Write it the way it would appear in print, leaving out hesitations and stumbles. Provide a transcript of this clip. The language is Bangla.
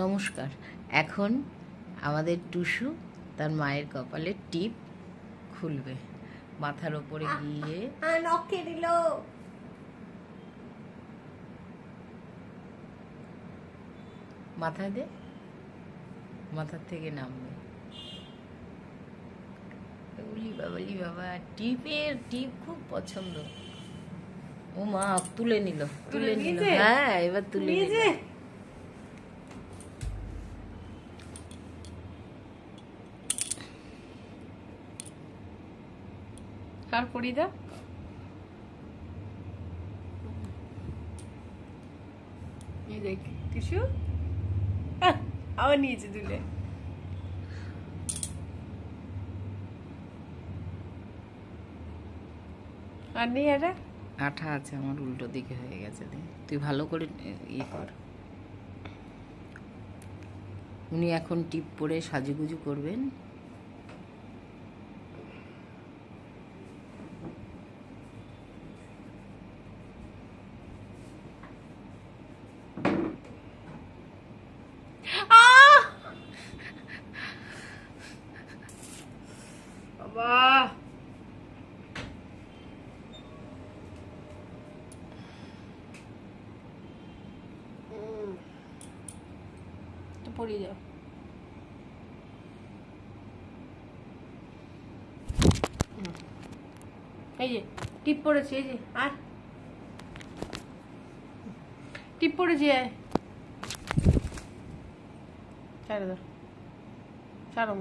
নমস্কার। এখন আমাদের টুসু তার মায়ের কপালে টিপ খুলবে, মাথার ওপরে গিয়ে নখে দিল। মাথায় দে, মাথার থেকে নামবে। বাবালি বাবা, টিপ খুব পছন্দ। ও মা তুলে নিল। হ্যাঁ, এবার তুলে নিল। কার পরি দা এই দেখ টিস্যু আবার নিয়েছে তুলে। আর নেই এটা আঠা আছে, আমার উল্টো দিকে হয়ে গেছে। তুই ভালো করে কর। উনি এখন টিপ পরে সাজুগুজু করবেন। বাবা তো পড়ে যাও। এই যে টিপ পড়েছে, এই যে আর টিপ পড়েছে। ছাড়ো দাও, ছাড়ো।